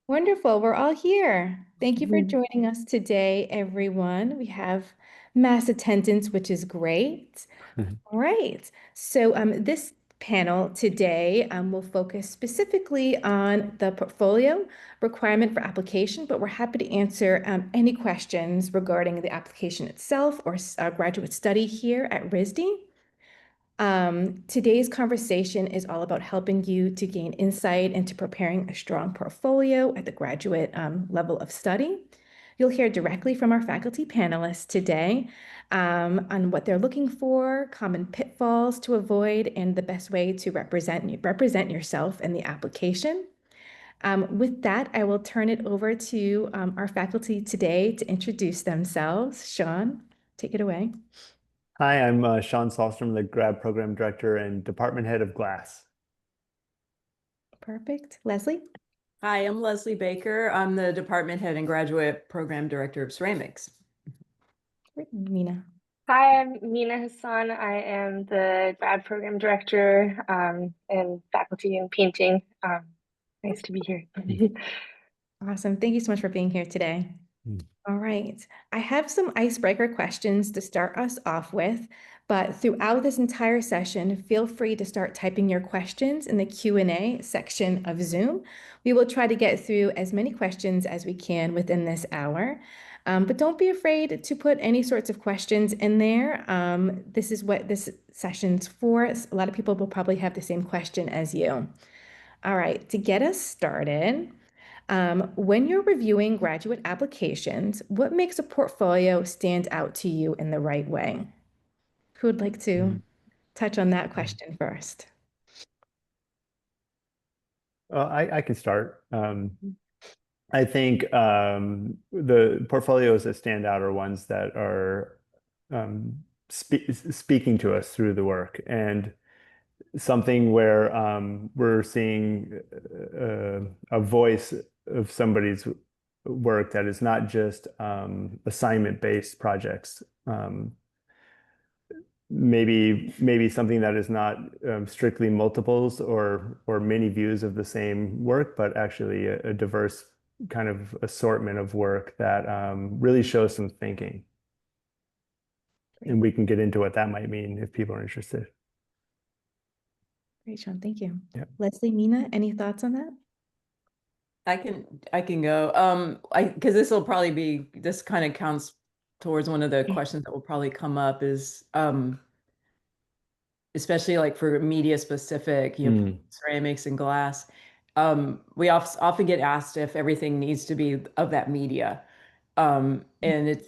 Wonderful. We're all here. Thank you for Mhm. joining us today, everyone. We have mass attendance, which is great. All right. So this panel today will focus specifically on the portfolio requirement for application, but we're happy to answer any questions regarding the application itself or graduate study here at RISD. Today's conversation is all about helping you to gain insight into preparing a strong portfolio at the graduate level of study. You'll hear directly from our faculty panelists today on what they're looking for, common pitfalls to avoid, and the best way to represent yourself in the application. With that, I will turn it over to our faculty today to introduce themselves. Sean, take it away. Hi, I'm Sean Salstrom, the grad program director and department head of Glass. Perfect. Leslie? Hi, I'm Leslie Baker. I'm the department head and graduate program director of ceramics. Great. Mina. Hi, I'm Mina Hassan. I am the grad program director and faculty in painting. Nice to be here. Awesome. Thank you so much for being here today. Mm. All right. I have some icebreaker questions to start us off with, but throughout this entire session, feel free to start typing your questions in the Q&A section of Zoom. We will try to get through as many questions as we can within this hour. But don't be afraid to put any sorts of questions in there. This is what this session's for. A lot of people will probably have the same question as you. All right, to get us started, when you're reviewing graduate applications, what makes a portfolio stand out to you in the right way? Who would like to touch on that question first? I can start. I think the portfolios that stand out are ones that are speaking to us through the work and something where we're seeing a voice of somebody's work that is not just assignment-based projects. Maybe something that is not strictly multiples or many views of the same work, but actually a diverse kind of assortment of work that really shows some thinking. And we can get into what that might mean if people are interested. Great, Sean. Thank you. Yeah. Leslie, Mina, any thoughts on that? I can go. Because this kind of counts towards one of the questions that will probably come up is especially like for media specific, ceramics and glass. We often get asked if everything needs to be of that media. And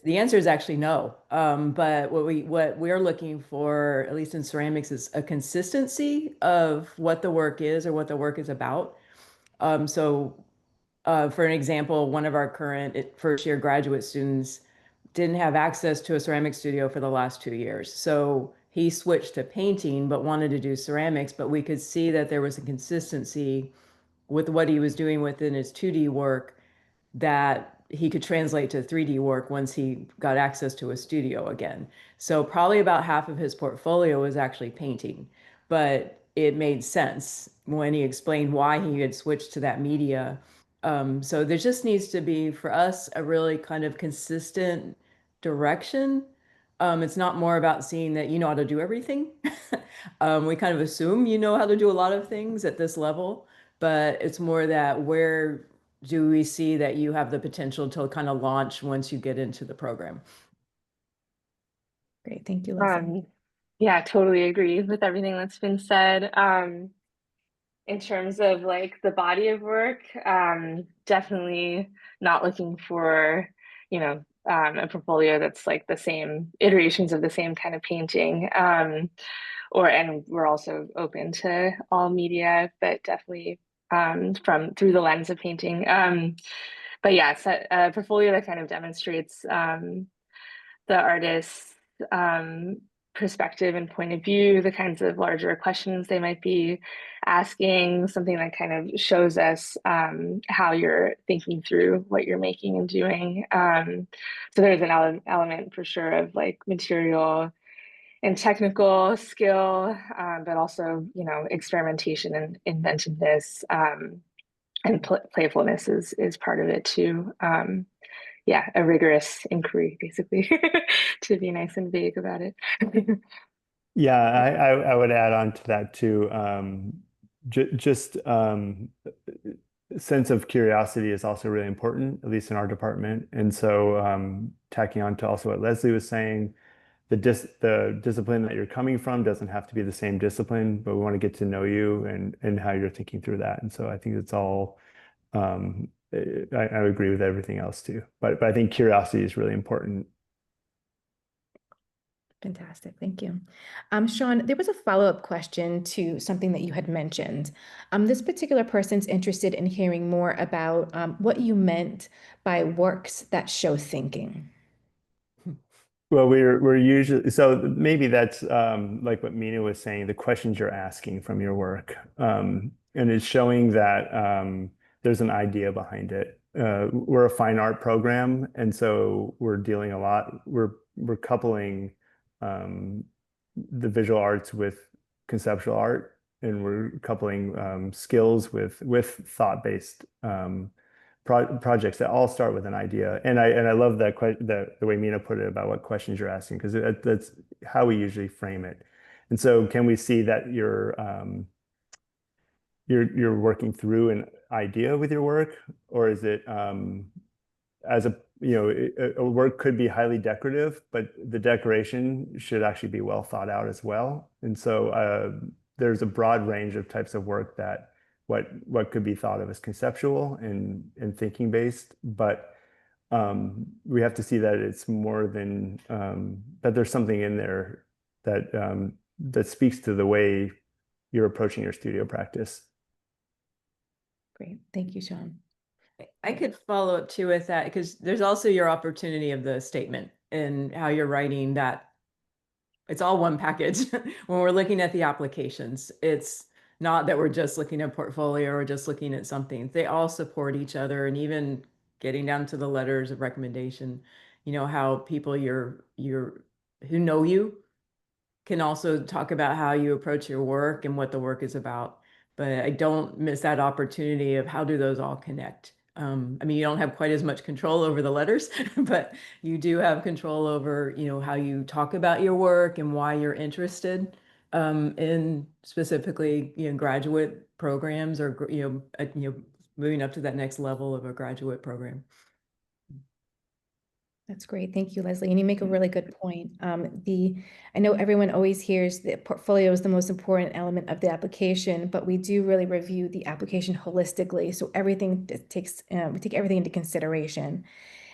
the answer is actually no. But what we're looking for, at least in ceramics, is a consistency of what the work is or what the work is about. For an example, one of our current first year graduate students didn't have access to a ceramic studio for the last 2 years. So he switched to painting, but wanted to do ceramics. But we could see that there was a consistency with what he was doing within his 2D work that he could translate to 3D work once he got access to a studio again. So probably about half of his portfolio was actually painting, but it made sense when he explained why he had switched to that media. So there just needs to be, for us, a really kind of consistent direction. It's not more about seeing that you know how to do everything. We kind of assume you know how to do a lot of things at this level, but it's more that where do we see that you have the potential to kind of launch once you get into the program? Great. Thank you, Leslie. Yeah, totally agree with everything that's been said. In terms of like the body of work, definitely not looking for, a portfolio that's like the same iterations of the same kind of painting. And we're also open to all media, but definitely from through the lens of painting. But yeah, it's a portfolio that kind of demonstrates the artist's perspective and point of view, the kinds of larger questions they might be asking, something that kind of shows us how you're thinking through what you're making and doing. So there's an element for sure of like material and technical skill, but also, experimentation and inventiveness. and playfulness is part of it too. Yeah, a rigorous inquiry, basically, to be nice and vague about it. Yeah, I would add on to that too. Just sense of curiosity is also really important, at least in our department. And so tacking on to also what Leslie was saying, the discipline that you're coming from doesn't have to be the same discipline, but we want to get to know you and how you're thinking through that. And so I think it's all I agree with everything else too. But I think curiosity is really important. Fantastic. Thank you. Sean, there was a follow-up question to something that you had mentioned. This particular person's interested in hearing more about what you meant by works that show thinking. Well, we're usually so maybe that's like what Mina was saying, the questions you're asking from your work, and it's showing that there's an idea behind it. We're a fine art program, and so we're dealing a lot. We're coupling the visual arts with conceptual art, and we're coupling skills with thought-based projects that all start with an idea. And I love that the way Mina put it about what questions you're asking, because that's how we usually frame it. And so can we see that you're working through an idea with your work, or is it as a a work could be highly decorative, but the decoration should actually be well thought out as well. And so there's a broad range of types of work that what could be thought of as conceptual and thinking based, but we have to see that it's more than that there's something in there that that speaks to the way you're approaching your studio practice. Great. Thank you, Sean. I could follow up too with that, because there's also your opportunity of the statement and how you're writing that. It's all one package. When we're looking at the applications, it's not that we're just looking at portfolio or just looking at something. They all support each other, and even getting down to the letters of recommendation, how people who know you can also talk about how you approach your work and what the work is about. But I don't miss that opportunity of how do those all connect. I mean, you don't have quite as much control over the letters, but you do have control over, how you talk about your work and why you're interested in specifically, graduate programs, or moving up to that next level of a graduate program. That's great. Thank you, Leslie. And you make a really good point. I know everyone always hears that portfolio is the most important element of the application, but we do really review the application holistically. So everything we take everything into consideration.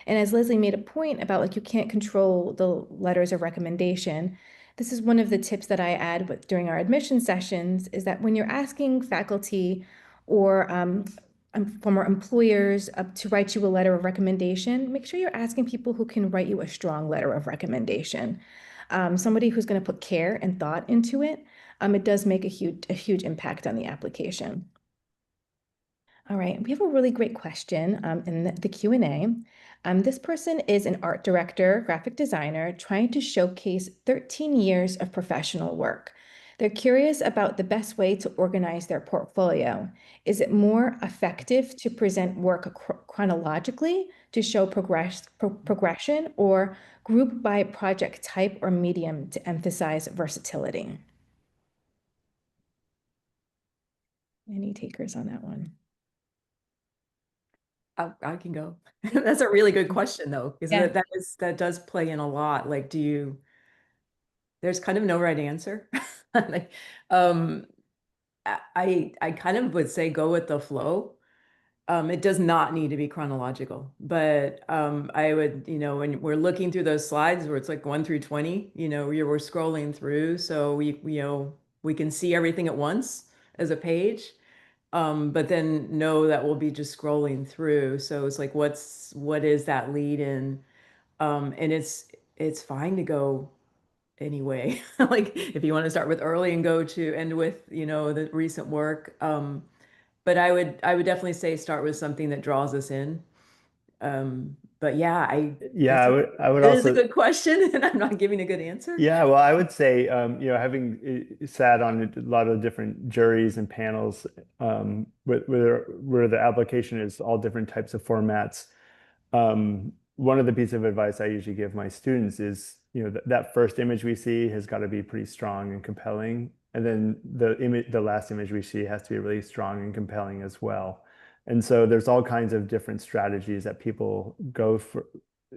And as Leslie made a point about, like, you can't control the letters of recommendation, this is one of the tips that I add during our admission sessions, is that when you're asking faculty or former employers to write you a letter of recommendation, make sure you're asking people who can write you a strong letter of recommendation. Somebody who's going to put care and thought into it. It does make a huge impact on the application. All right, we have a really great question in the Q&A. This person is an art director, graphic designer, trying to showcase 13 years of professional work. They're curious about the best way to organize their portfolio. Is it more effective to present work chronologically to show progression, or group by project type or medium to emphasize versatility? Any takers on that one? I can go. That's a really good question, though, because Yeah. that does play in a lot. Like, there's kind of no right answer. Like, I kind of would say go with the flow. It does not need to be chronological, but I would, when we're looking through those slides where it's like 1 through 20, we're scrolling through, so we can see everything at once as a page. But then know that we'll be just scrolling through. So it's like, what is that lead in? And it's fine to go anyway. Like, if you want to start with early and go to end with, the recent work. But I would definitely say start with something that draws us in. But yeah, Yeah, I would it is a also, good question, and I'm not giving a good answer. yeah, well, I would say, having sat on a lot of different juries and panels, where the application is all different types of formats, one of the pieces of advice I usually give my students is, that first image we see has got to be pretty strong and compelling. And then the last image we see has to be really strong and compelling as well. And so there's all kinds of different strategies that people go for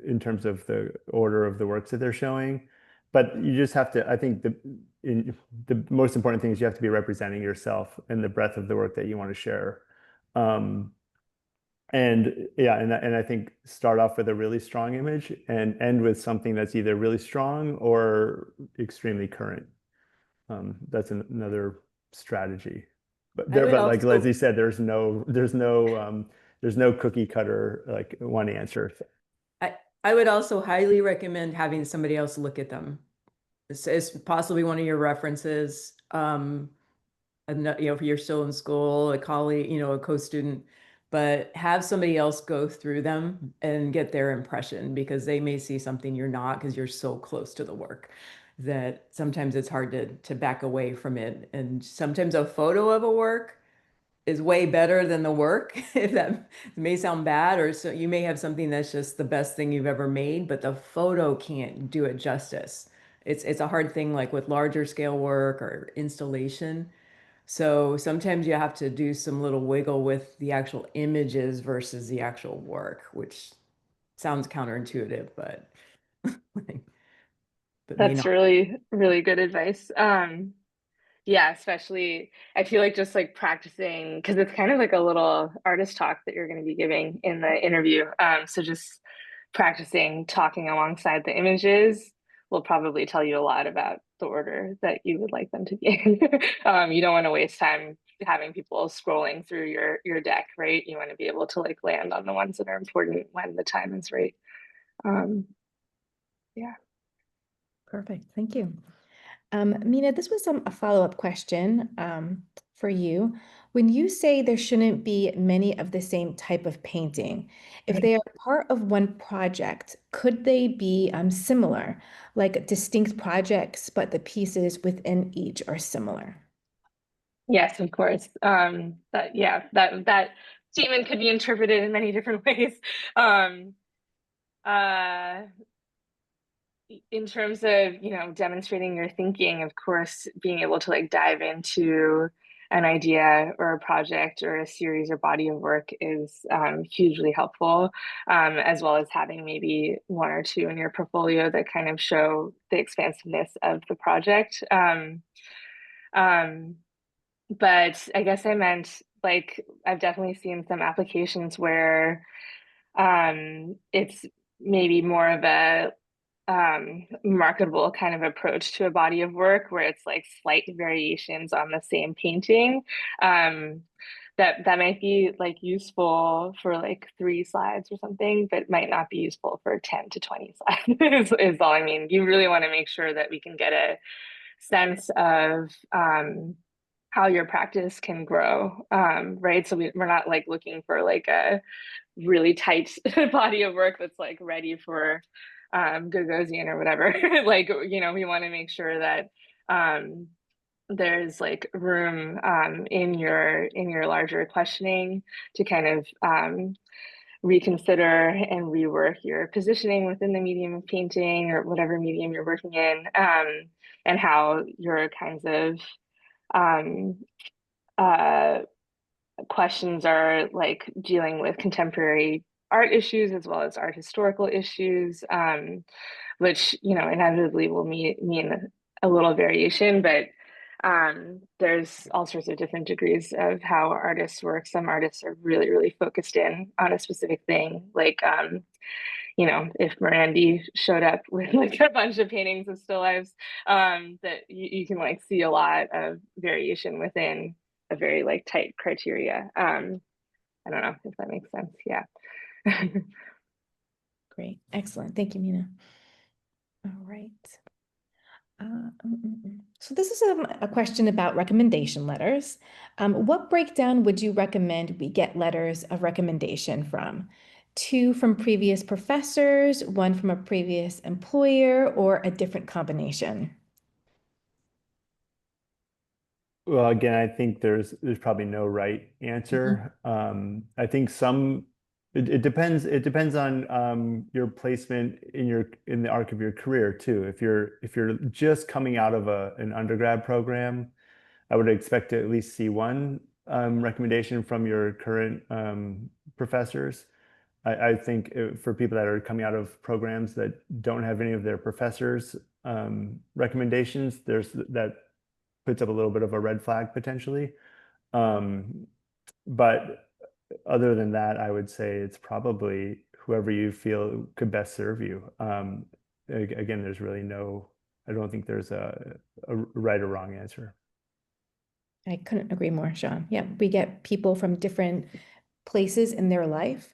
in terms of the order of the works that they're showing. But you just have to, I think the most important thing is you have to be representing yourself and the breadth of the work that you want to share. Um, and yeah, and I think start off with a really strong image and end with something that's either really strong or extremely current. That's another strategy. But I would like also Leslie said, there's no cookie cutter like one answer. I would also highly recommend having somebody else look at them. It's possibly one of your references. If you're still in school, a colleague, a co-student, but have somebody else go through them and get their impression, because they may see something you're not, because you're so close to the work that sometimes it's hard to back away from it. And sometimes a photo of a work is way better than the work, if that may sound bad, or so you may have something that's just the best thing you've ever made, but the photo can't do it justice. It's a hard thing, like with larger scale work or installation. So sometimes you have to do some little wiggle with the actual images versus the actual work, which sounds counterintuitive, but may That's not. really, really good advice. Yeah, especially I feel like just like practicing because it's kind of like a little artist talk that you're going to be giving in the interview. So just practicing talking alongside the images will probably tell you a lot about the order that you would like them to be in. You don't want to waste time having people scrolling through your deck, right? You want to be able to like land on the ones that are important when the time is right. Um, yeah. Perfect. Thank you. Mina, this was a follow-up question for you. When you say there shouldn't be many of the same type of painting, if they are part of one project, could they be similar, like distinct projects, but the pieces within each are similar? Yes, of course. That statement could be interpreted in many different ways. Um, uh, in terms of, demonstrating your thinking, of course, being able to like dive into an idea or a project or a series or body of work is hugely helpful, as well as having maybe one or two in your portfolio that kind of show the expansiveness of the project. Um, but I guess I meant like I've definitely seen some applications where it's maybe more of a marketable kind of approach to a body of work where it's like slight variations on the same painting. Um, that might be like useful for like 3 slides or something, but might not be useful for 10 to 20 slides is all I mean. You really want to make sure that we can get a sense of how your practice can grow, right? So we're not like looking for like a really tight body of work that's like ready for Gagosian or whatever. Like, we want to make sure that there's like room in your larger questioning to kind of reconsider and rework your positioning within the medium of painting or whatever medium you're working in, and how your kinds of um, uh, questions are like dealing with contemporary art issues as well as art historical issues, which inevitably will mean a little variation, but there's all sorts of different degrees of how artists work. Some artists are really, really focused in on a specific thing, like if Morandi showed up with like a bunch of paintings of still lifes, that you can like see a lot of variation within a very like tight criteria. I don't know if that makes sense. Yeah. Great. Excellent. Thank you, Mina. All right. So this is a question about recommendation letters. What breakdown would you recommend we get letters of recommendation from? 2 from previous professors, 1 from a previous employer, or a different combination? Well, again, I think there's probably no right answer. I think it depends on your placement in the arc of your career too. If you're just coming out of an undergrad program, I would expect to at least see one recommendation from your current professors. I think for people that are coming out of programs that don't have any of their professors' recommendations, that puts up a little bit of a red flag potentially. Um, but other than that, I would say it's probably whoever you feel could best serve you. Again, there's really I don't think there's a right or wrong answer. I couldn't agree more, Sean. Yeah, we get people from different places in their life.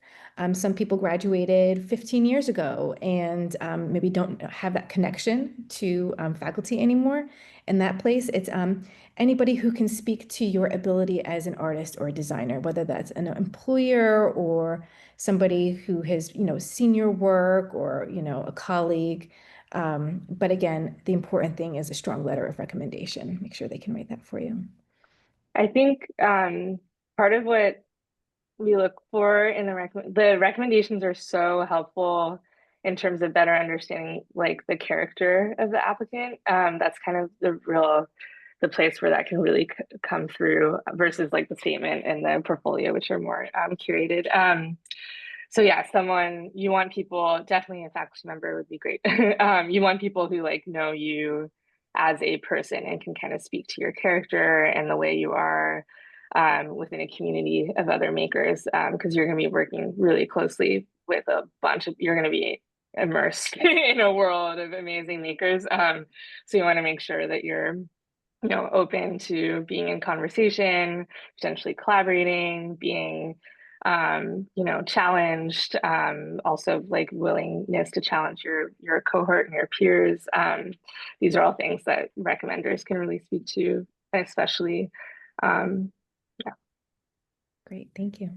Some people graduated 15 years ago and maybe don't have that connection to faculty anymore. In that place, it's anybody who can speak to your ability as an artist or a designer, whether that's an employer or somebody who has, seen your work or, a colleague. But again, the important thing is a strong letter of recommendation. Make sure they can write that for you. I think part of what we look for in the recommendations are so helpful in terms of better understanding like the character of the applicant. That's kind of the place where that can really come through versus like the statement and the portfolio, which are more curated. So yeah, you want people, definitely a faculty member would be great. You want people who like know you as a person and can kind of speak to your character and the way you are within a community of other makers, because you're going to be working really closely with you're going to be immersed in a world of amazing makers. So you want to make sure that you're open to being in conversation, potentially collaborating, being challenged, also like willingness to challenge your cohort and your peers. These are all things that recommenders can really speak to, especially. Yeah. Great, thank you.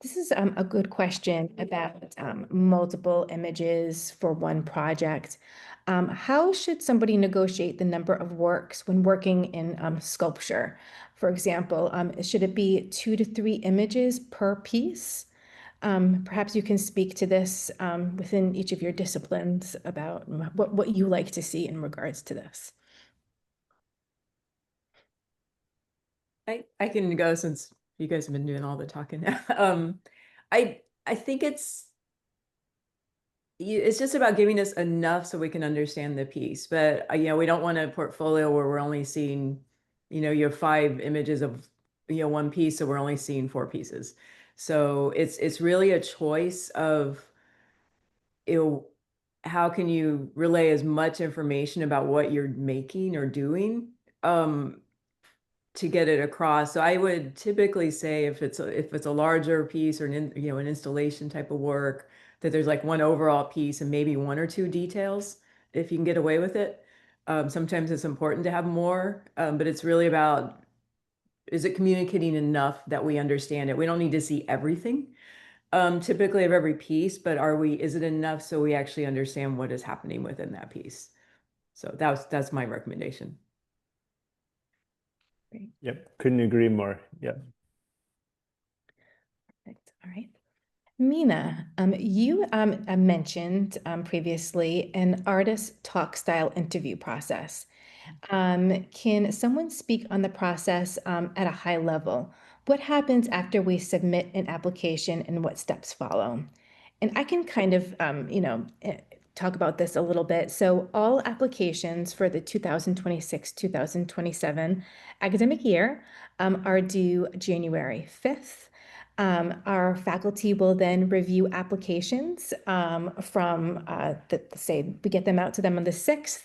This is a good question about multiple images for one project. How should somebody negotiate the number of works when working in sculpture? For example, should it be 2 to 3 images per piece? Perhaps you can speak to this within each of your disciplines about what you like to see in regards to this. I can go since you guys have been doing all the talking. I think it's just about giving us enough so we can understand the piece. But we don't want a portfolio where we're only seeing, you have 5 images of one piece, so we're only seeing 4 pieces. So it's really a choice of how can you relay as much information about what you're making or doing to get it across. So I would typically say if it's a larger piece or an installation type of work, that there's like one overall piece and maybe 1 or 2 details if you can get away with it. Sometimes it's important to have more, but it's really about, is it communicating enough that we understand it? We don't need to see everything typically of every piece, but is it enough so we actually understand what is happening within that piece? So that's my recommendation. Great. Yep, couldn't agree more. Yep. Perfect. All right. Mina, you mentioned previously an artist talk style interview process. Can someone speak on the process at a high level? What happens after we submit an application and what steps follow? And I can kind of, talk about this a little bit. So all applications for the 2026-2027 academic year are due January 5th. Our faculty will then review applications from, say, we get them out to them on the 6th,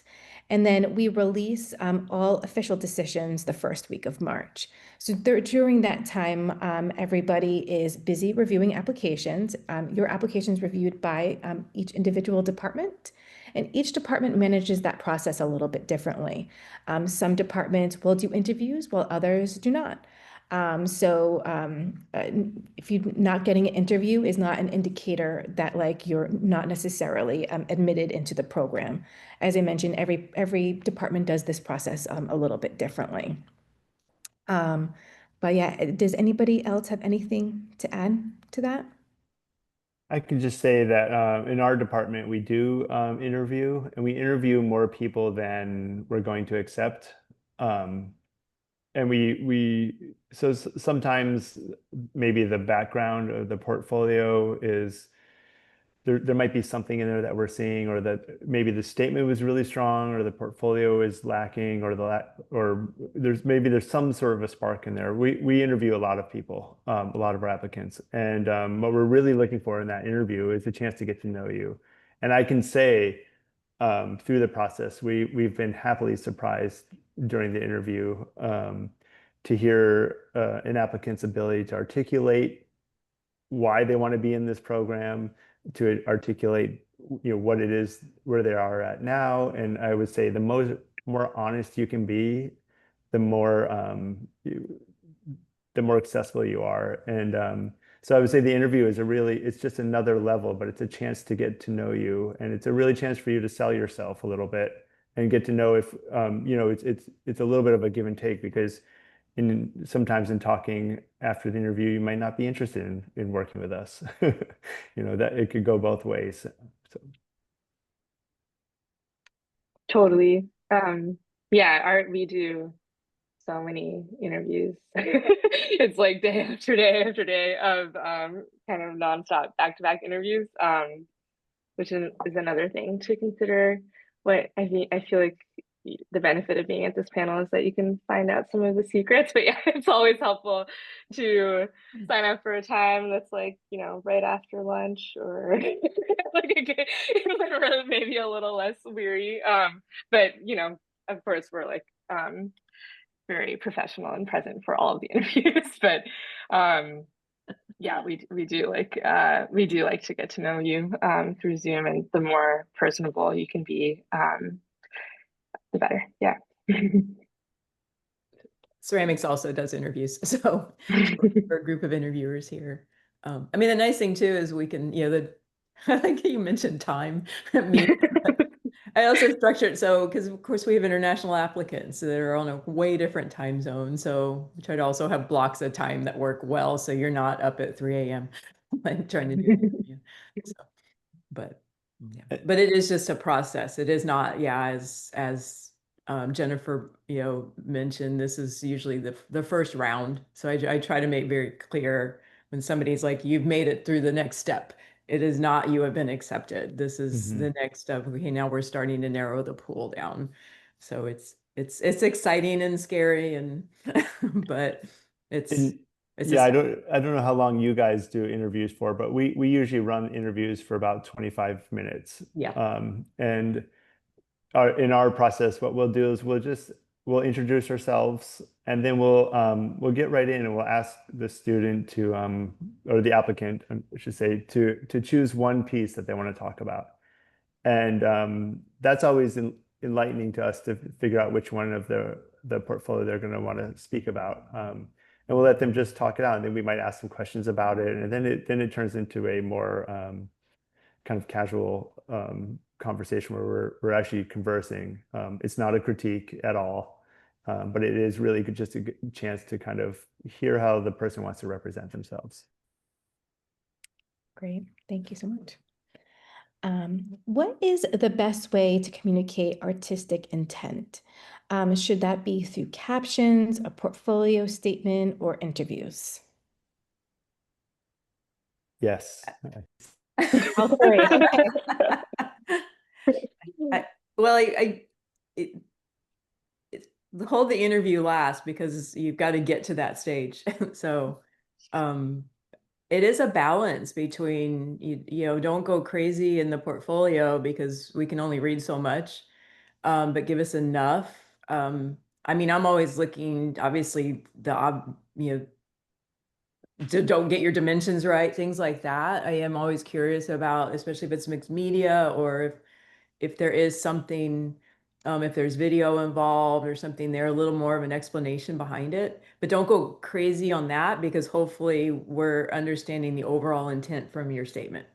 and then we release all official decisions the first week of March. So during that time, everybody is busy reviewing applications. Your application's reviewed by each individual department, and each department manages that process a little bit differently. Some departments will do interviews while others do not. If you're not getting an interview is not an indicator that like you're not necessarily admitted into the program. As I mentioned, every department does this process a little bit differently. But yeah, does anybody else have anything to add to that? I can just say that in our department, we do interview, and we interview more people than we're going to accept. Um, and sometimes maybe the background of the portfolio is there might be something in there that we're seeing, or that maybe the statement was really strong, or the portfolio is lacking, or there's some sort of a spark in there. We interview a lot of people, a lot of our applicants, and what we're really looking for in that interview is a chance to get to know you. And I can say through the process, we've been happily surprised during the interview to hear an applicant's ability to articulate why they want to be in this program, to articulate what it is, where they are at now. And I would say the more honest you can be, the more the more accessible you are. And so I would say the interview is it's just another level, but it's a chance to get to know you, and it's a really chance for you to sell yourself a little bit and get to know if it's a little bit of a give and take, because sometimes in talking after the interview, you might not be interested in working with us. That it could go both ways. So. Totally. Yeah, we do so many interviews. It's like day after day after day of kind of nonstop back-to-back interviews, which is another thing to consider. What I feel like the benefit of being at this panel is that you can find out some of the secrets. But yeah, it's always helpful to sign up for a time that's like, right after lunch, or like maybe a little less weary. But of course we're like very professional and present for all of the interviews. But yeah, we do like to get to know you through Zoom, and the more personable you can be, the better. Yeah. Ceramics also does interviews, so for a group of interviewers here. I mean, the nice thing too is we can, I think you mentioned time. I also structured so because of course we have international applicants that are on a way different time zone. So we try to also have blocks of time that work well, so you're not up at 3 a.m. like trying to do an interview. So, but yeah, but it is just a process. It is not, as Jennifer, mentioned, this is usually the first round. So I try to make very clear when somebody's like, you've made it through the next step. It is not, you have been accepted. This is the next step. Okay, now we're starting to narrow the pool down. So it's exciting and scary, and but it's yeah, I don't know how long you guys do interviews for, but we usually run interviews for about 25 minutes. Yeah. And in our process, what we'll do is we'll introduce ourselves, and then we'll get right in, and we'll ask the student or the applicant, I should say, to choose one piece that they want to talk about. And that's always enlightening to us to figure out which one of the portfolio they're going to want to speak about. And we'll let them just talk it out, and then we might ask some questions about it, and then it turns into a more kind of casual conversation where we're actually conversing. It's not a critique at all, but it is really just a good chance to kind of hear how the person wants to represent themselves. Great, thank you so much. What is the best way to communicate artistic intent? Should that be through captions, a portfolio statement, or interviews? Yes. All three. Hold the interview last, because you've got to get to that stage. So it is a balance between, don't go crazy in the portfolio, because we can only read so much, but give us enough. I mean, I'm always looking, obviously, don't get your dimensions right, things like that. I am always curious about, especially if it's mixed media, or if there is something If there's video involved or something, there a little more of an explanation behind it. But don't go crazy on that, because hopefully we're understanding the overall intent from your statement.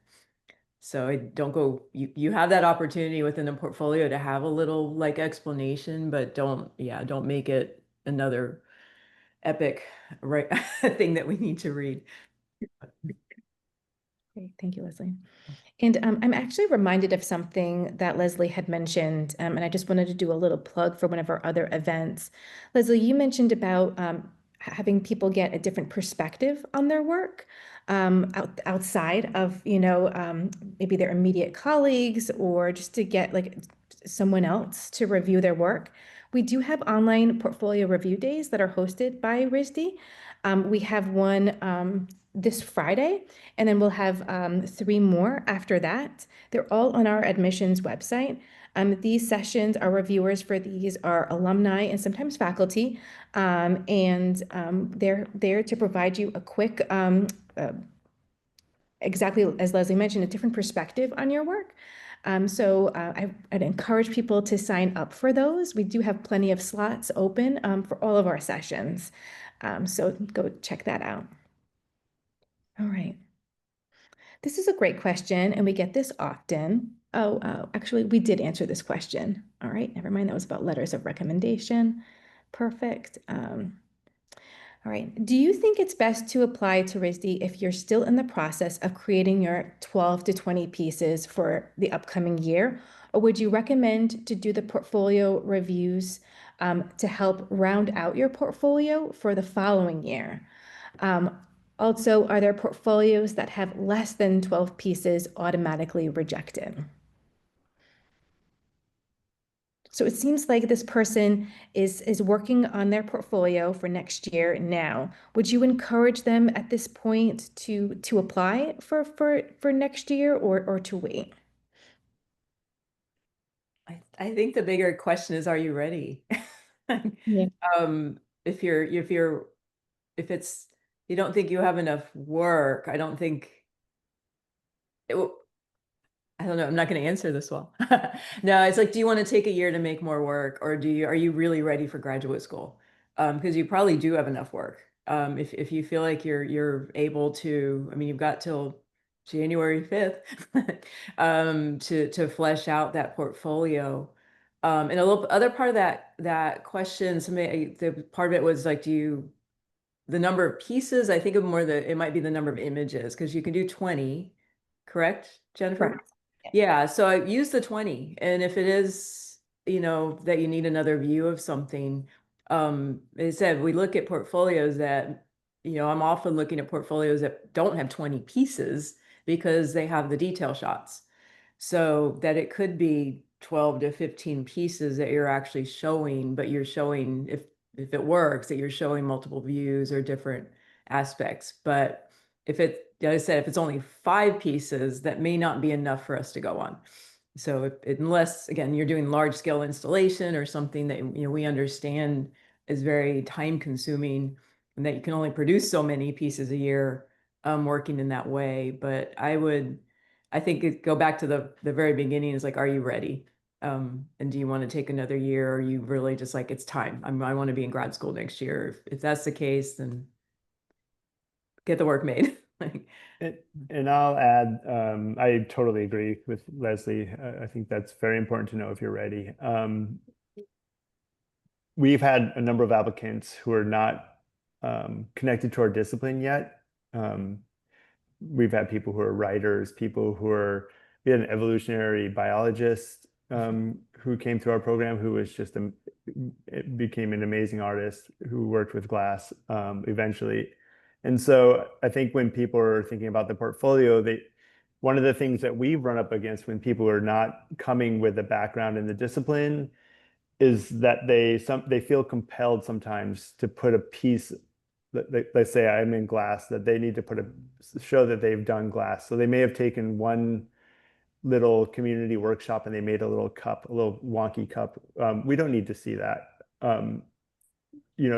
So don't go, you have that opportunity within the portfolio to have a little like explanation, but don't make it another epic, right, thing that we need to read. Great. Thank you, Leslie. And I'm actually reminded of something that Leslie had mentioned, and I just wanted to do a little plug for one of our other events. Leslie, you mentioned about having people get a different perspective on their work outside of, maybe their immediate colleagues, or just to get like someone else to review their work. We do have online portfolio review days that are hosted by RISD. We have one this Friday, and then we'll have 3 more after that. They're all on our admissions website. These sessions, our reviewers for these are alumni and sometimes faculty, and they're there to provide you a quick, exactly as Leslie mentioned, a different perspective on your work. I'd encourage people to sign up for those. We do have plenty of slots open for all of our sessions. So go check that out. All right. This is a great question, and we get this often. Actually, we did answer this question. All right, never mind. That was about letters of recommendation. Perfect. All right. Do you think it's best to apply to RISD if you're still in the process of creating your 12 to 20 pieces for the upcoming year? Or would you recommend to do the portfolio reviews to help round out your portfolio for the following year? Also, are there portfolios that have less than 12 pieces automatically rejected? So it seems like this person is working on their portfolio for next year now. Would you encourage them at this point to apply for next year, or to wait? I think the bigger question is, are you ready? Yeah. If you don't think you have enough work, I don't think I don't know. I'm not going to answer this well. No, it's like, do you want to take a year to make more work, or are you really ready for graduate school? Because you probably do have enough work. If you feel like you're able to, I mean, you've got till January 5th to flesh out that portfolio. And a little other part of that question, the part of it was like, the number of pieces, I think of more it might be the number of images, because you can do 20, correct, Jennifer? Correct. Yeah, so I use the 20. And if it is, that you need another view of something, as I said, we look at portfolios that, I'm often looking at portfolios that don't have 20 pieces because they have the detail shots. So that it could be 12 to 15 pieces that you're actually showing, but you're showing, if it works, that you're showing multiple views or different aspects. But like I said, if it's only 5 pieces, that may not be enough for us to go on. So unless, again, you're doing large scale installation or something that we understand is very time consuming, and that you can only produce so many pieces a year, working in that way. But I think go back to the very beginning, is like, are you ready? And do you want to take another year, or are you really just like, it's time, I want to be in grad school next year? If that's the case, then get the work made. And I'll add, I totally agree with Leslie. I think that's very important to know if you're ready. We've had a number of applicants who are not connected to our discipline yet. We've had people who are writers, we had an evolutionary biologist who came through our program, who was became an amazing artist who worked with glass eventually. And so I think when people are thinking about the portfolio, one of the things that we run up against when people are not coming with a background in the discipline is that they feel compelled sometimes to put a piece. Let's say I'm in glass, that they need to show that they've done glass. So they may have taken one little community workshop and they made a little cup, a little wonky cup. We don't need to see that.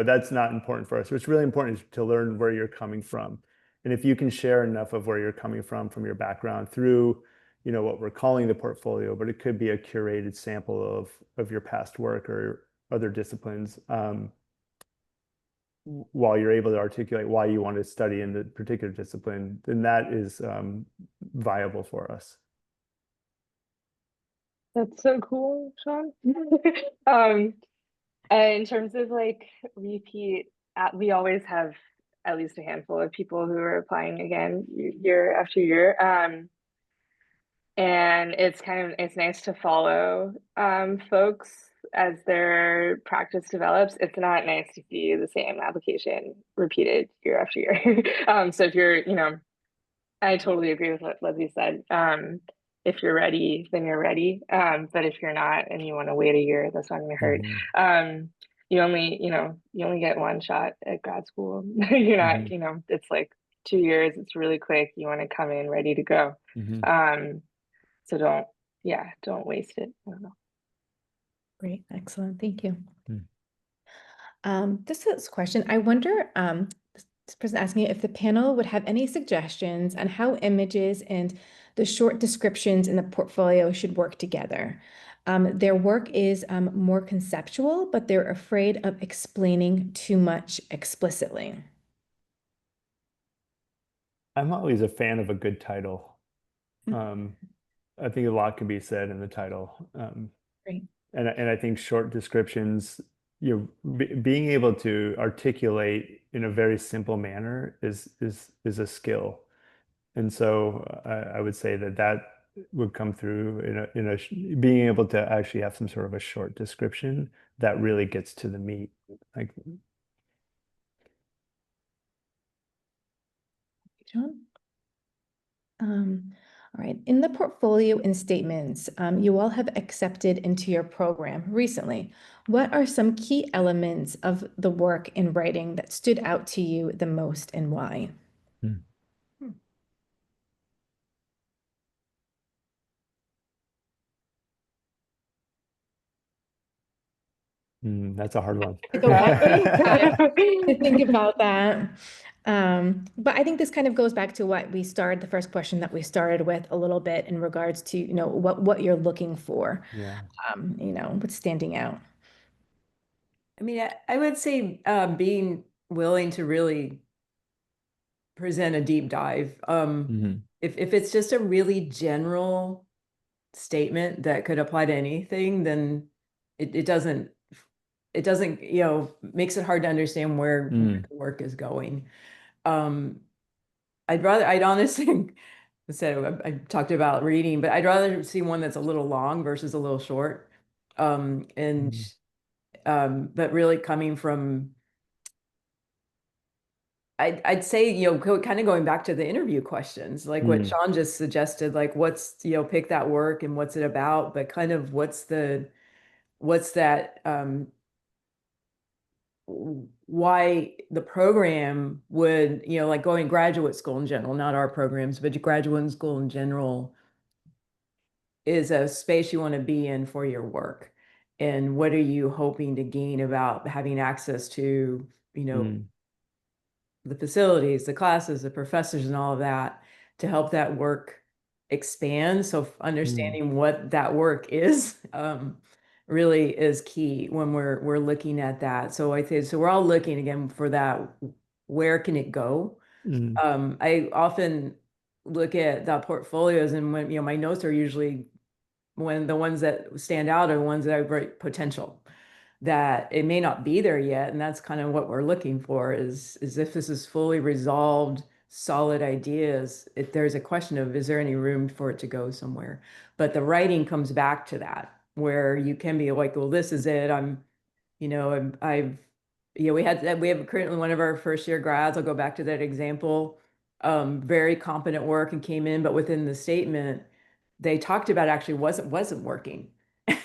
That's not important for us. What's really important is to learn where you're coming from. And if you can share enough of where you're coming from your background, through you know, what we're calling the portfolio, but it could be a curated sample of your past work or other disciplines. While you're able to articulate why you want to study in the particular discipline, then that is viable for us. That's so cool, Sean. Um, and in terms of like repeat, we always have at least a handful of people who are applying again year after year. And it's nice to follow folks as their practice develops. It's not nice to see the same application repeated year after year. So if you're, I totally agree with what Leslie said. If you're ready, then you're ready. But if you're not and you want to wait a year, that's not going to hurt. You only get one shot at grad school. You're not, it's like 2 years. It's really quick. You want to come in ready to go. So don't waste it. I don't know. Great, excellent, thank you. This question, I wonder, this person asking if the panel would have any suggestions on how images and the short descriptions in the portfolio should work together. Their work is more conceptual, but they're afraid of explaining too much explicitly. I'm always a fan of a good title. I think a lot can be said in the title. Great. And I think short descriptions, being able to articulate in a very simple manner is a skill. And so I would say that would come through being able to actually have some sort of a short description that really gets to the meat. Like, John? All right, in the portfolio and statements you all have accepted into your program recently, what are some key elements of the work in writing that stood out to you the most and why? That's a hard one. Go back to think about that. But I think this kind of goes back to what we started, the first question that we started with a little bit in regards to, what you're looking for, Yeah. what's standing out. I mean, I would say being willing to really present a deep dive. If it's just a really general statement that could apply to anything, then it doesn't, makes it hard to understand where the work is going. I'd honestly said, I talked about reading, but I'd rather see one that's a little long versus a little short. But really coming from, I'd say, kind of going back to the interview questions, like what Sean just suggested, like pick that work and what's it about, but kind of what's that, why the program would, like going graduate school in general, not our programs, but graduate school in general is a space you want to be in for your work. And what are you hoping to gain about having access to, the facilities, the classes, the professors, and all of that to help that work expand. So understanding what that work is really is key when we're looking at that. So I think so we're all looking again for that. Where can it go? I often look at the portfolios, and when my notes are usually when the ones that stand out are the ones that have great potential, that it may not be there yet. And that's kind of what we're looking for is if this is fully resolved, solid ideas, if there's a question of, is there any room for it to go somewhere? But the writing comes back to that, where you can be like, well, this is it. We have currently one of our first year grads, I'll go back to that example, very competent work and came in, but within the statement, they talked about actually wasn't working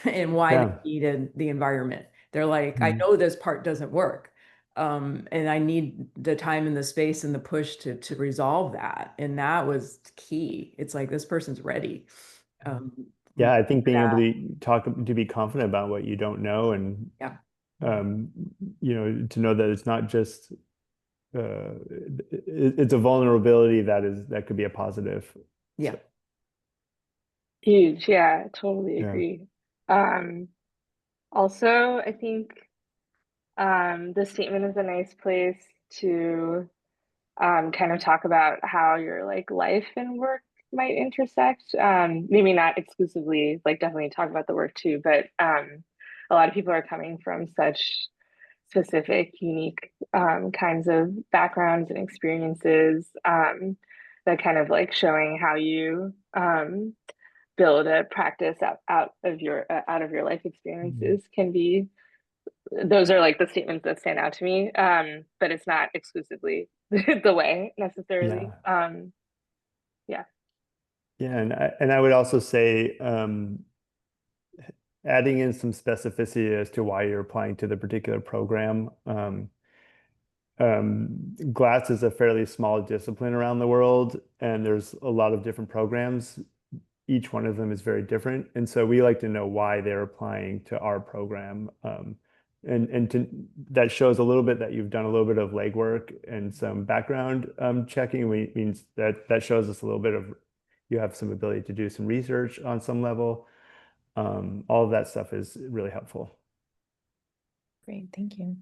and why they needed the environment. They're like, I know this part doesn't work. And I need the time and the space and the push to resolve that. And that was key. It's like, this person's ready. Yeah, I think being able to be confident about what you don't know and, to know that it's not just, it's a vulnerability that could be a positive. Yeah. Huge. Yeah, totally Yeah. agree. Also, I think the statement is a nice place to kind of talk about how your like life and work might intersect. Maybe not exclusively, like definitely talk about the work too, but a lot of people are coming from such specific, unique kinds of backgrounds and experiences that kind of like showing how you build a practice out of your life experiences can be those are like the statements that stand out to me. But it's not exclusively the way necessarily. Yeah. Yeah. Yeah. And I would also say, adding in some specificity as to why you're applying to the particular program. Glass is a fairly small discipline around the world, and there's a lot of different programs. Each one of them is very different. And so we like to know why they're applying to our program. That shows a little bit that you've done a little bit of legwork and some background checking. Means that shows us a little bit of you have some ability to do some research on some level. All of that stuff is really helpful. Great, thank you.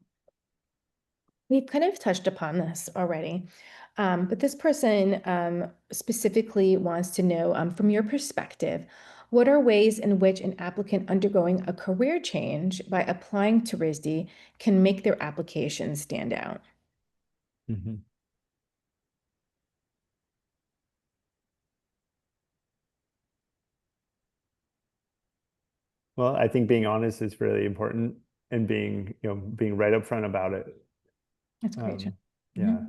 We've kind of touched upon this already, but this person specifically wants to know, from your perspective, what are ways in which an applicant undergoing a career change by applying to RISD can make their application stand out? Mhm. Well, I think being honest is really important, and being right up front about it. That's great. Yeah.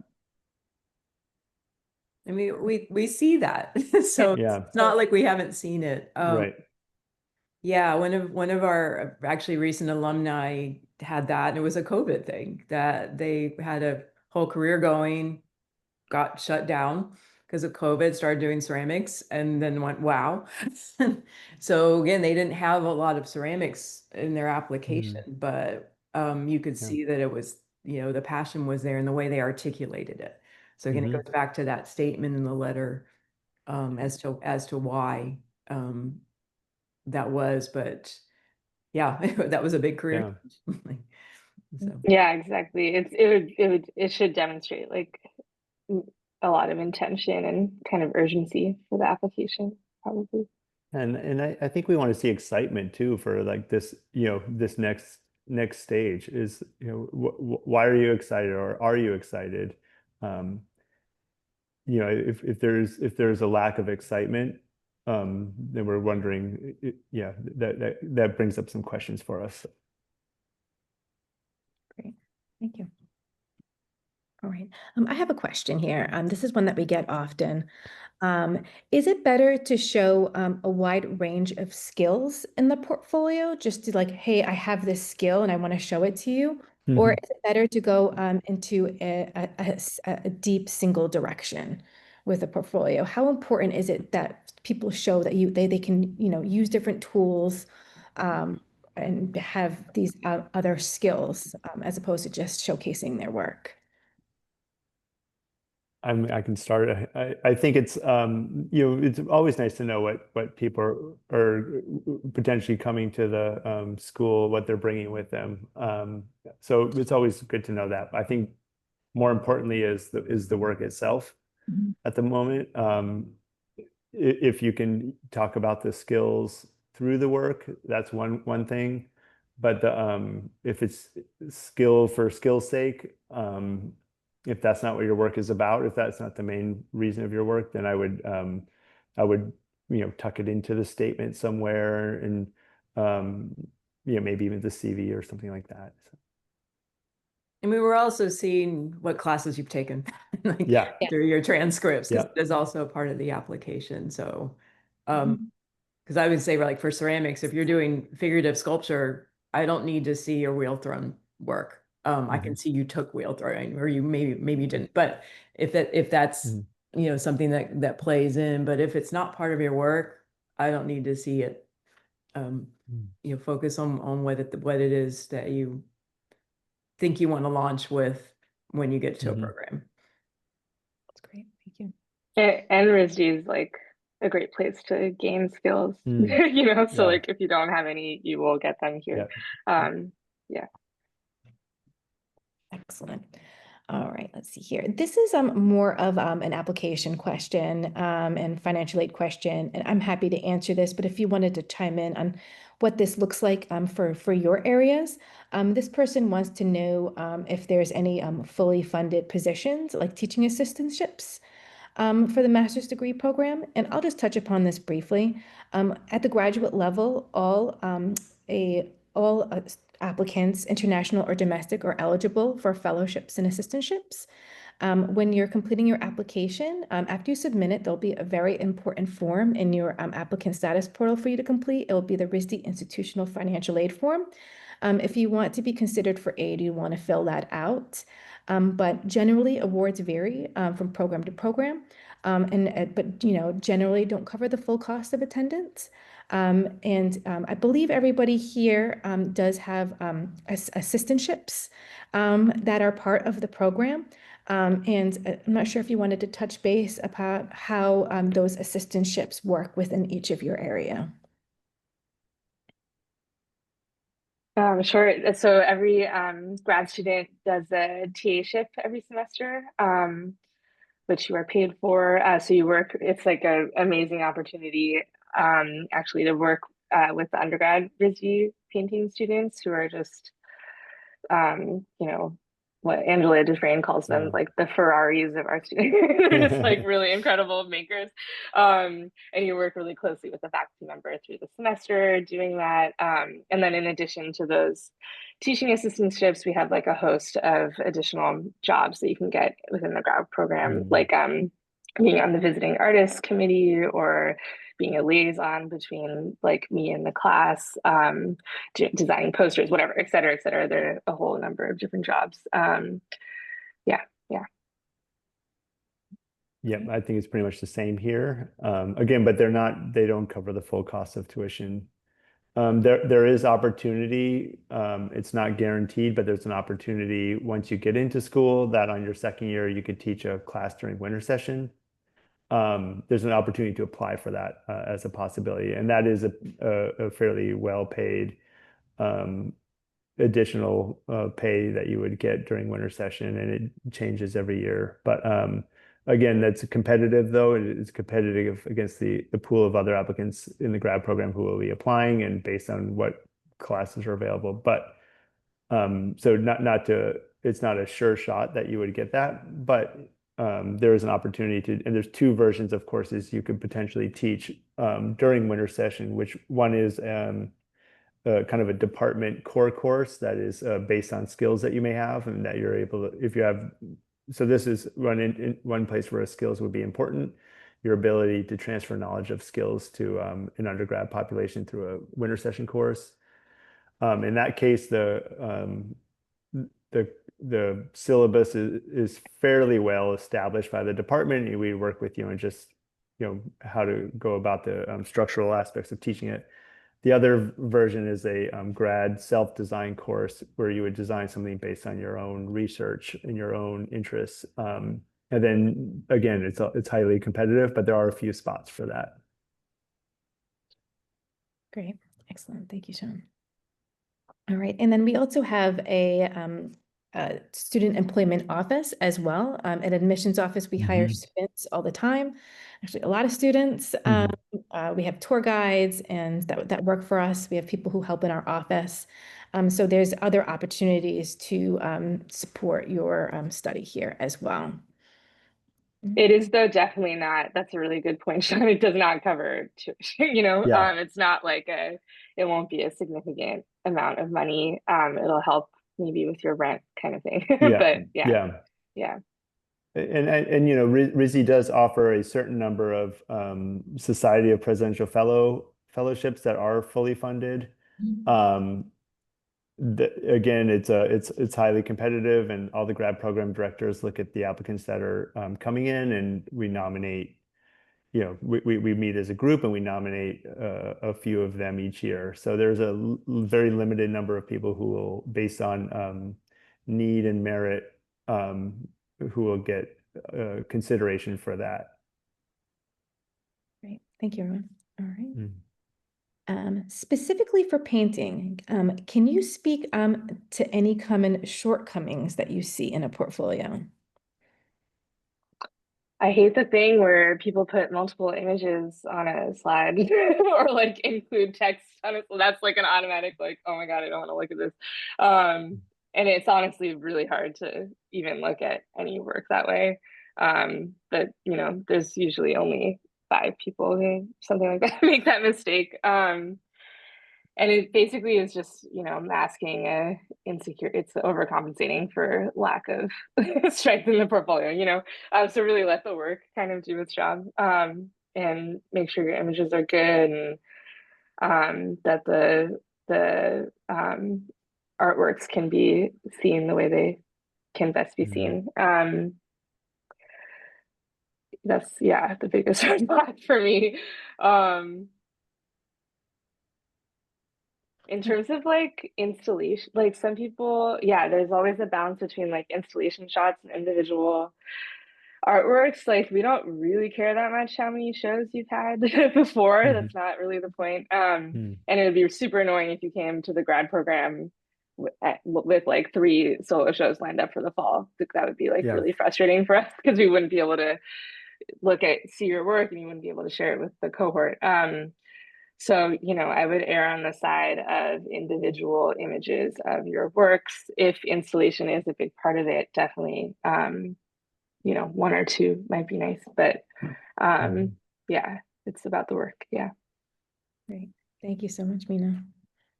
I mean, we see that. So Yeah. it's not like we haven't seen it. Right. Yeah, one of our actually recent alumni had that, and it was a COVID thing that they had a whole career going, got shut down because of COVID, started doing ceramics, and then went, wow. So again, they didn't have a lot of ceramics in their application, but you could Yeah. see that it was, the passion was there and the way they articulated it. So again, it goes back to that statement in the letter as to why that was, but yeah, that was a big career. Yeah. So. Yeah, exactly. It should demonstrate like a lot of intention and kind of urgency for the application, probably. And I think we want to see excitement too for like this, this next stage is, why are you excited, or are you excited? If there's a lack of excitement, then we're wondering, yeah, that brings up some questions for us. Great, thank you. All right, I have a question here. This is one that we get often. Is it better to show a wide range of skills in the portfolio, just to like, hey, I have this skill and I want to show it to you? Or is it better to go into a deep single direction with a portfolio? How important is it that people show that they can use different tools and have these other skills as opposed to just showcasing their work? I can start. I think it's it's always nice to know what people are potentially coming to the school, what they're bringing with them. So it's always good to know that. I think more importantly is the work itself at the moment. If you can talk about the skills through the work, that's one thing. But if it's skill for skill's sake, if that's not what your work is about, if that's not the main reason of your work, then I would tuck it into the statement somewhere, and maybe even the CV or something like that. So. And we were also seeing what classes you've taken, like Yeah. through your transcripts, because Yeah. it is also a part of the application. So, because I would say, like for ceramics, if you're doing figurative sculpture, I don't need to see your wheel thrown work. I can see you took wheel throwing, or you maybe you didn't. But if that's something that plays in, but if it's not part of your work, I don't need to see it. Focus on what it is that you think you want to launch with when you get to a program. That's great, thank you. And RISD is like a great place to gain skills, Mm, so yeah. like if you don't have any, you will get them here. Yeah. Excellent. All right, let's see here. This is more of an application question and financial aid question, and I'm happy to answer this. But if you wanted to chime in on what this looks like for your areas, this person wants to know if there's any fully funded positions like teaching assistantships for the master's degree program. And I'll just touch upon this briefly. At the graduate level, all applicants, international or domestic, are eligible for fellowships and assistantships. When you're completing your application, after you submit it, there'll be a very important form in your applicant status portal for you to complete. It will be the RISD Institutional Financial Aid form. If you want to be considered for aid, you want to fill that out. But generally, awards vary from program to program, but generally don't cover the full cost of attendance. I believe everybody here does have assistantships that are part of the program. I'm not sure if you wanted to touch base about how those assistantships work within each of your area. Sure. So every grad student does a TA-ship every semester, which you are paid for. So you work, it's like an amazing opportunity actually to work with the undergrad RISD painting students who are just what Angela Dufresne calls them, like the Ferraris of our students. They're just like really incredible makers. And you work really closely with the faculty member through the semester doing that. And then in addition to those teaching assistantships, we have like a host of additional jobs that you can get within the grad program, like being on the visiting artists committee or being a liaison between like me and the class, designing posters, whatever, et cetera, et cetera. There are a whole number of different jobs. Yeah. Yeah, I think it's pretty much the same here. Again, but they don't cover the full cost of tuition. There is opportunity. It's not guaranteed, but there's an opportunity once you get into school that on your second year you could teach a class during winter session. There's an opportunity to apply for that as a possibility, and that is a fairly well-paid additional pay that you would get during winter session, and it changes every year. But again, that's competitive though. It's competitive against the pool of other applicants in the grad program who will be applying and based on what classes are available. But so it's not a sure shot that you would get that, but there is an opportunity to, and there's two versions of courses you could potentially teach during winter session, which one is kind of a department core course that is based on skills that you may have and that you're able to, if you have, so this is one place where skills would be important, your ability to transfer knowledge of skills to an undergrad population through a winter session course. In that case, the syllabus is fairly well established by the department. We work with you and just how to go about the structural aspects of teaching it. The other version is a grad self-design course where you would design something based on your own research and your own interests. And then again, it's highly competitive, but there are a few spots for that. Great. Excellent. Thank you, Sean. All right. And then we also have a student employment office as well. An admissions office, we hire students all the time. Actually, a lot of students. We have tour guides and that work for us. We have people who help in our office. So there's other opportunities to support your study here as well. It is though definitely not. That's a really good point, Sean. It does not cover tuition. It's not like it won't be a significant amount of money. It'll help maybe with your rent kind of thing. But yeah. And RISD does offer a certain number of Society of Presidential fellowships that are fully funded. Again, it's highly competitive, and all the grad program directors look at the applicants that are coming in, and we nominate. We meet as a group and we nominate a few of them each year. So there's a very limited number of people who will, based on need and merit, who will get consideration for that. Great, Thank you, everyone. All right. Mm. Specifically for painting, can you speak to any common shortcomings that you see in a portfolio? I hate the thing where people put multiple images on a slide or like include text on it. So that's like an automatic, like, oh my God, I don't want to look at this. And it's honestly really hard to even look at any work that way. But you know, there's usually only 5 people who something like that make that mistake. And it basically is just, you know, masking a insecure, it's overcompensating for lack of strength in the portfolio, you know. So really let the work kind of do its job, and make sure your images are good, and that the artworks can be seen the way they can best be seen. That's, yeah, the biggest roadblock for me. In terms of like installation, like some people, yeah, there's always a balance between like installation shots and individual artworks. Like we don't really care that much how many shows you've had before. Mhm. That's not really the point. Mm. And it would be super annoying if you came to the grad program with like 3 solo shows lined up for the fall. Like, that would be like Yeah. really frustrating for us because we wouldn't be able to see your work, and you wouldn't be able to share it with the cohort. So, you know, I would err on the side of individual images of your works. If installation is a big part of it, definitely, you know, 1 or 2 might be nice, but yeah, it's about the work. Yeah. Great. Thank you so much, Mina.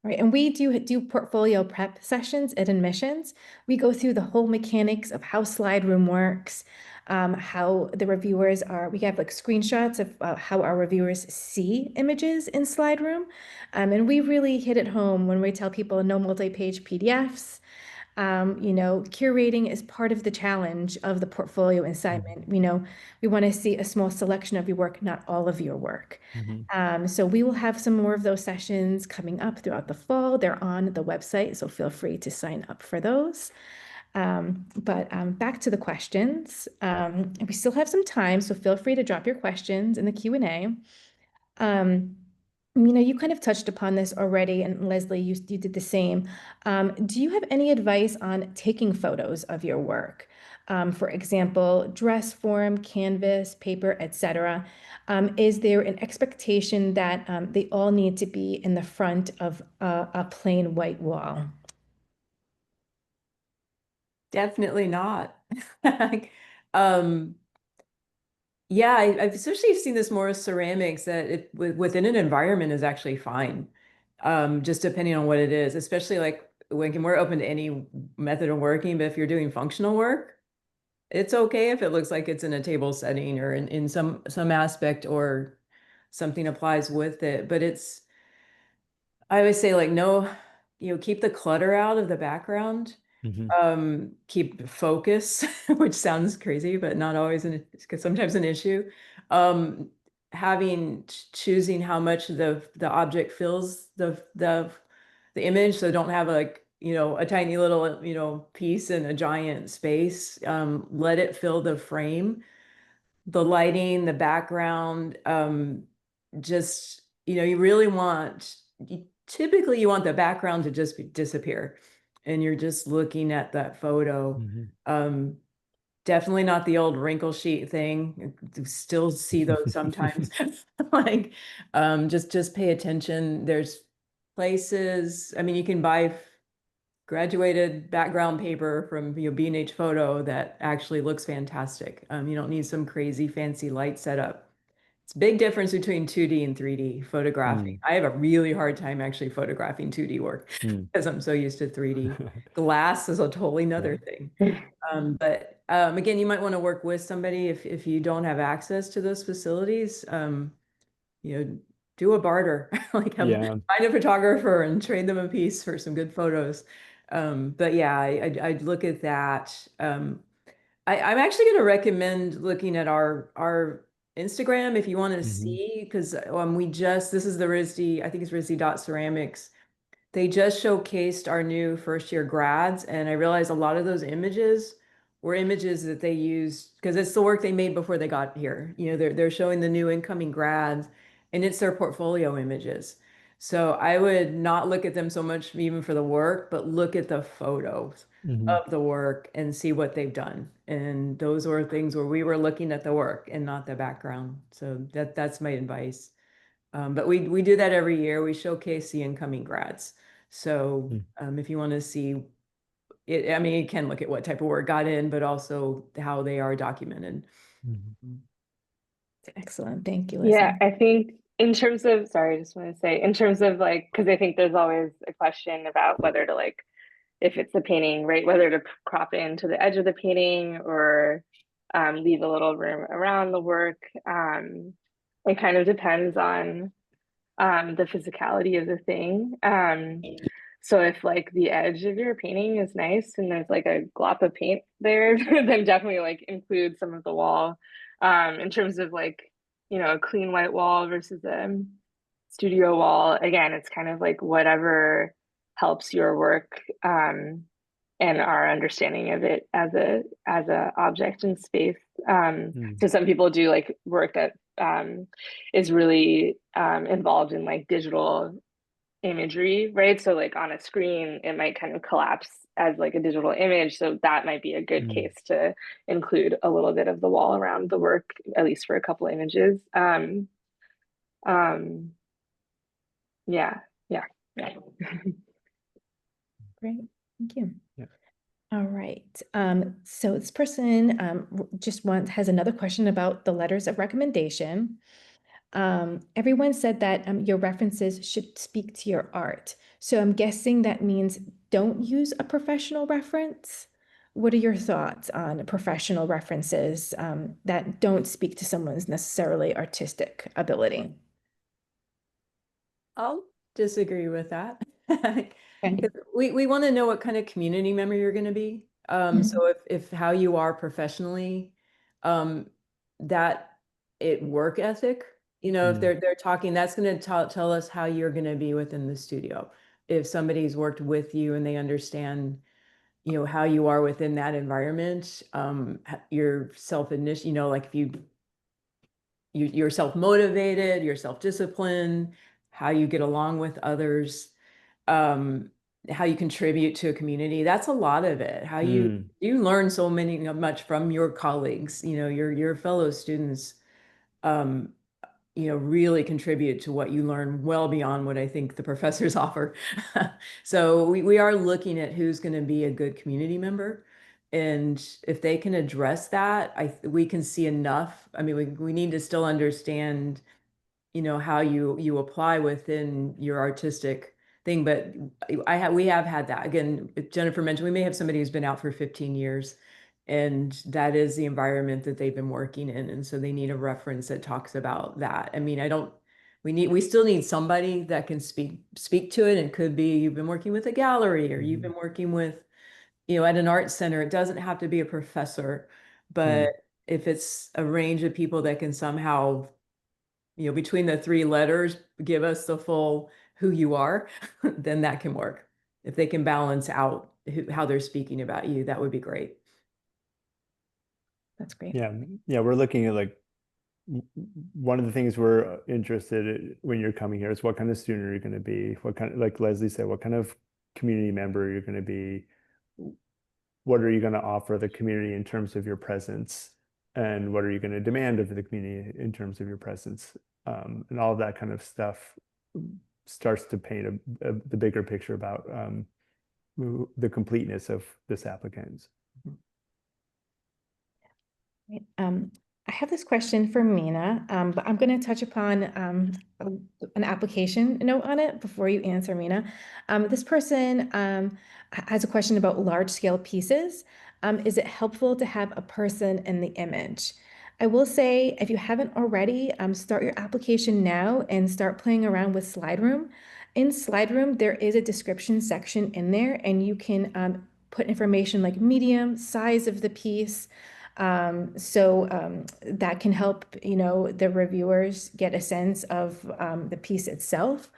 All right, and we do portfolio prep sessions at admissions. We go through the whole mechanics of how slide room works, how the reviewers are. We have like screenshots of how our reviewers see images in slide room, and we really hit it home when we tell people no multi-page PDFs. You know, curating is part of the challenge of the portfolio assignment. We know we want to see a small selection of your work, not all of your work. So we will have some more of those sessions coming up throughout the fall. They're on the website, so feel free to sign up for those. But back to the questions. We still have some time, so feel free to drop your questions in the Q&A. Mina, you kind of touched upon this already, and Leslie, you did the same. Do you have any advice on taking photos of your work? For example, dress form, canvas, paper, etc. Is there an expectation that they all need to be in the front of a plain white wall? Definitely not. Um, yeah, I've especially seen this more with ceramics that within an environment is actually fine. Just depending on what it is, especially like when we're open to any method of working, but if you're doing functional work, it's okay if it looks like it's in a table setting or in some aspect or something applies with it. But I always say like no, you know, keep the clutter out of the background. Keep focus, which sounds crazy, but not always sometimes an issue. Choosing how much the object fills the image, so don't have like, you know, a tiny little, you know, piece in a giant space. Let it fill the frame, the lighting, the background. Just, you know, you really want, typically you want the background to just disappear and you're just looking at that photo. Definitely not the old wrinkle sheet thing. Still see those sometimes. Like, just pay attention. There's places, I mean, you can buy graduated background paper from, you know, B&H Photo that actually looks fantastic. You don't need some crazy fancy light setup. It's a big difference between 2D and 3D photographing. I have a really hard time actually photographing 2D work because I'm so used to 3D. Glass is a totally another thing. But again, you might want to work with somebody if you don't have access to those facilities. You know, do a barter, like find a photographer and trade them a piece for some good photos. But yeah, I'd look at that. I'm actually going to recommend looking at our Instagram if you want to see, because this is the RISD, I think it's RISD.ceramics. They just showcased our new first year grads, and I realized a lot of those images were images that they used because it's the work they made before they got here. You know, they're showing the new incoming grads, and it's their portfolio images. So I would not look at them so much even for the work, but look at the photos of the work and see what they've done. And those were things where we were looking at the work and not the background. So that's my advice. But we do that every year. We showcase the incoming grads. So if you want to see it, I mean, you can look at what type of work got in, but also how they are documented. Excellent. Thank you, Yeah, Leslie. I think in terms of, sorry, I just want to say, in terms of like, because I think there's always a question about whether to like, if it's a painting, right, whether to crop into the edge of the painting or leave a little room around the work. It kind of depends on the physicality of the thing. So if like the edge of your painting is nice and there's like a glop of paint there, then definitely like include some of the wall. In terms of like, you know, a clean white wall versus a studio wall, again, it's kind of like whatever helps your work and our understanding of it as a object in space. So some people do like work that is really involved in like digital imagery, right? So like on a screen, it might kind of collapse as like a digital image. So that might be a good case to include a little bit of the wall around the work, at least for a couple images. Um, yeah, yeah, yeah. Great. Thank you. Yeah. All right. So this person has another question about the letters of recommendation. Everyone said that your references should speak to your art. So I'm guessing that means don't use a professional reference. What are your thoughts on professional references that don't speak to someone's necessarily artistic ability? I'll disagree with that. Okay. We want to know what kind of community member you're going to be. So if how you are professionally, that it work ethic, you know, if they're talking, that's going to tell us how you're going to be within the studio. If somebody's worked with you and they understand, you know, how you are within that environment, your self-initiated, you know, like if you're self-motivated, you're self-disciplined, how you get along with others, how you contribute to a community. That's a lot of it. How you learn so much from your colleagues, you know, your fellow students, you know, really contribute to what you learn well beyond what I think the professors offer. So we are looking at who's going to be a good community member. And if they can address that, we can see enough. I mean, we need to still understand, you know, how you apply within your artistic thing. But we have had that. Again, Jennifer mentioned, we may have somebody who's been out for 15 years and that is the environment that they've been working in. And so they need a reference that talks about that. I mean, we still need somebody that can speak to it. It could be you've been working with a gallery or you've been working with, you know, at an art center. It doesn't have to be a professor, but if it's a range of people that can somehow, you know, between the three letters, give us the full who you are, then that can work. If they can balance out how they're speaking about you, that would be great. That's great. Yeah, we're looking at like one of the things we're interested in when you're coming here is what kind of student are you going to be? What kind of, like Leslie said, what kind of community member you're going to be? What are you going to offer the community in terms of your presence? And what are you going to demand of the community in terms of your presence? And all of that kind of stuff starts to paint the bigger picture about the completeness of this applicant. I have this question for Mina, but I'm going to touch upon an application note on it before you answer, Mina. This person has a question about large scale pieces. Is it helpful to have a person in the image? I will say, if you haven't already, start your application now and start playing around with SlideRoom. In SlideRoom, there is a description section in there, and you can put information like medium, size of the piece. So that can help, you know, the reviewers get a sense of the piece itself.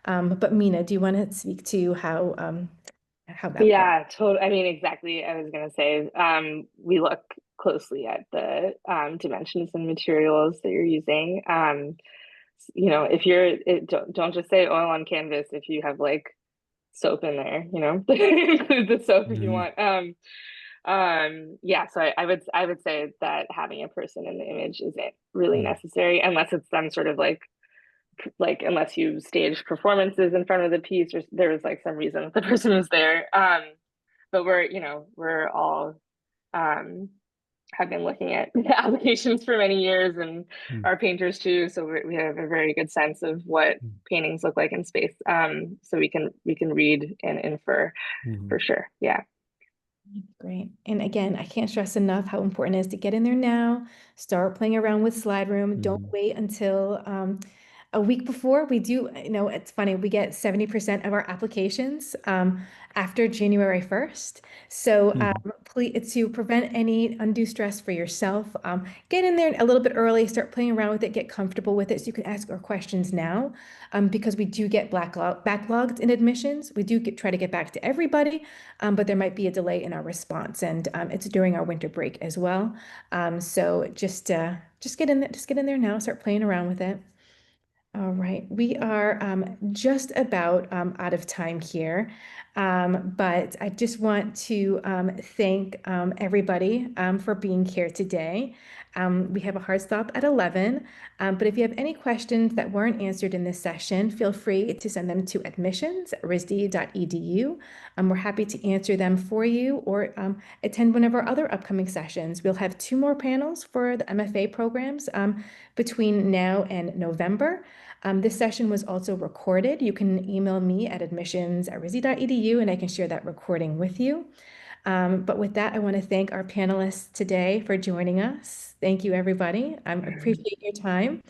But Mina, do you want to speak to how that works? Yeah, totally. I mean, exactly. I was gonna say, we look closely at the dimensions and materials that you're using. you know, if you're don't just say oil on canvas if you have like soap in there, you know, include the soap if you want. Yeah, so I would say that having a person in the image isn't really necessary unless it's some sort of like unless you stage performances in front of the piece or there was like some reason that the person was there. But we're all have been looking at applications for many years and are painters too, so we have a very good sense of what paintings look like in space. So we can read and infer for sure. Yeah. Great. And again, I can't stress enough how important it is to get in there now, start playing around with slide room. Don't wait until a week before. We do, it's funny, we get 70% of our applications after January 1st. So please, to prevent any undue stress for yourself, get in there a little bit early, start playing around with it, get comfortable with it so you can ask our questions now because we do get backlogged in admissions. We do try to get back to everybody, but there might be a delay in our response, and it's during our winter break as well. So just get in there now, start playing around with it. All right, we are just about out of time here, but I just want to thank everybody for being here today. We have a hard stop at 11, but if you have any questions that weren't answered in this session, feel free to send them to admissions@risd.edu. We're happy to answer them for you or attend one of our other upcoming sessions. We'll have 2 more panels for the MFA programs between now and November. This session was also recorded. You can email me at admissions@risd.edu and I can share that recording with you. But with that, I want to thank our panelists today for joining us. Thank you, everybody. I appreciate your time.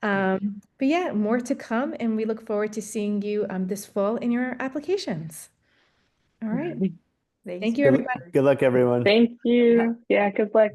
But yeah, more to come, and we look forward to seeing you this fall in your applications. All right. Thanks. Thank you, everybody. Good luck, everyone. Thank you. Yeah, good luck.